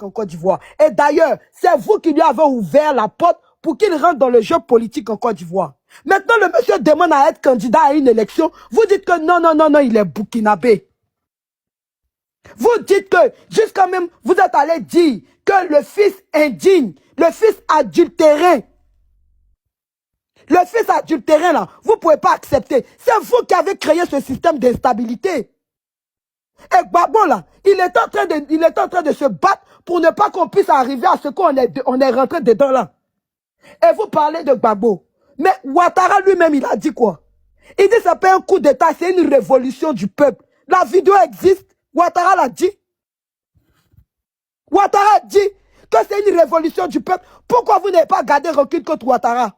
politique en Côte d'Ivoire. Et d'ailleurs, c'est vous qui lui avez ouvert la porte pour qu'il rentre dans le jeu politique en Côte d'Ivoire. Maintenant, le monsieur demande à être candidat à une élection. Vous dites que non, non, non, non, il est burkinabé. Vous dites que, jusqu'à même, vous êtes allé dire que le fils indigne, le fils adultéré, là, vous ne pouvez pas accepter. C'est vous qui avez créé ce système d'instabilité. Et Gbagbo, là, il est en train de se battre pour ne pas qu'on puisse arriver à ce qu'on est rentré dedans, là. Et vous parlez de Gbagbo. Mais Ouattara lui-même, il a dit quoi? Il dit que c'est pas un coup d'État, c'est une révolution du peuple. La vidéo existe. Ouattara l'a dit. Ouattara dit que c'est une révolution du peuple. Pourquoi vous n'avez pas gardé recul contre Ouattara?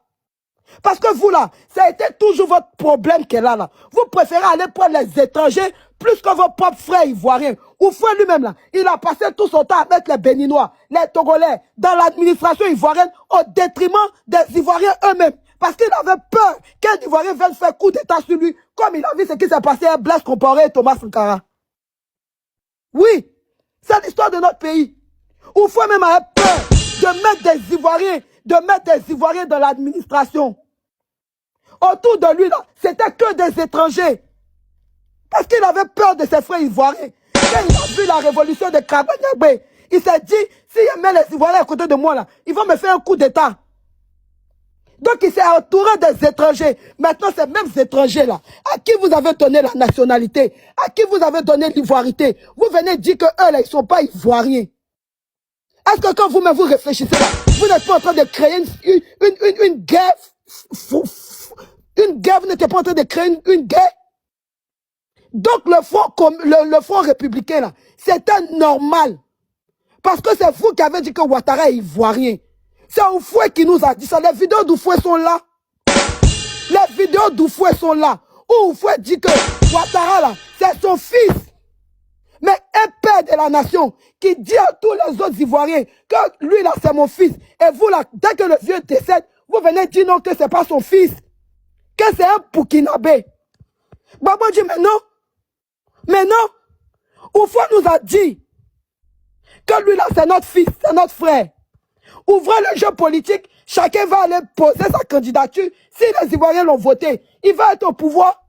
Parce que vous, là, ça a été toujours votre problème qu'elle a, là. Vous préférez aller prendre les étrangers plus que vos propres frères ivoiriens. Oufoué lui-même, là, il a passé tout son temps à mettre les Béninois, les Togolais, dans l'administration ivoirienne au détriment des Ivoiriens eux-mêmes. Parce qu'il avait peur qu'un Ivoirien vienne faire coup d'État sur lui, comme il a vu ce qui s'est passé à Blaise Compaoré et Thomas Sankara. Oui, c'est l'histoire de notre pays. Oufoué même avait peur de mettre des Ivoiriens dans l'administration. Autour de lui, là, c'était que des étrangers. Parce qu'il avait peur de ses frères ivoiriens. Quand il a vu la révolution de Kabanyabé, il s'est dit, si je mets les Ivoiriens à côté de moi, là, ils vont me faire un coup d'État. Donc il s'est entouré des étrangers. Maintenant, ces mêmes étrangers-là, à qui vous avez donné la nationalité, à qui vous avez donné l'ivoirité, vous venez dire qu'eux, là, ils ne sont pas ivoiriens. Est-ce que quand vous-même vous réfléchissez là, vous n'êtes pas en train de créer une guerre? Une guerre, vous n'êtes pas en train de créer une guerre? Donc le front républicain là, c'était normal. Parce que c'est vous qui avez dit que Ouattara est ivoirien. C'est Oufoué qui nous a dit ça. Les vidéos d'Oufoué sont là. Les vidéos d'Oufoué sont là. Où Oufoué dit que Ouattara là, c'est son fils. Mais un père de la nation qui dit à tous les autres Ivoiriens que lui là c'est mon fils. Et vous là, dès que le vieux décède, vous venez dire non que c'est pas son fils. Que c'est un Burkinabé. Gbagbo dit mais non. Mais non. Oufoué nous a dit que lui là c'est notre fils, c'est notre frère. Ouvrez le jeu politique, chacun va aller poser sa candidature. Si les Ivoiriens l'ont voté, il va être au pouvoir.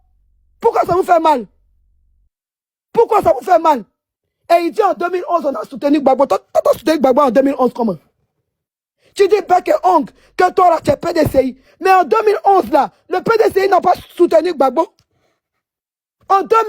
Pourquoi ça vous fait mal? Pourquoi ça vous fait mal? Et il dit en 2011, on a soutenu Gbagbo. Toi, tu as soutenu Gbagbo en 2011 comment? Tu dis Bec et Ong, que toi là, tu es PDCI. Mais en 2011 là, le PDCI n'a pas soutenu Gbagbo. En 2011,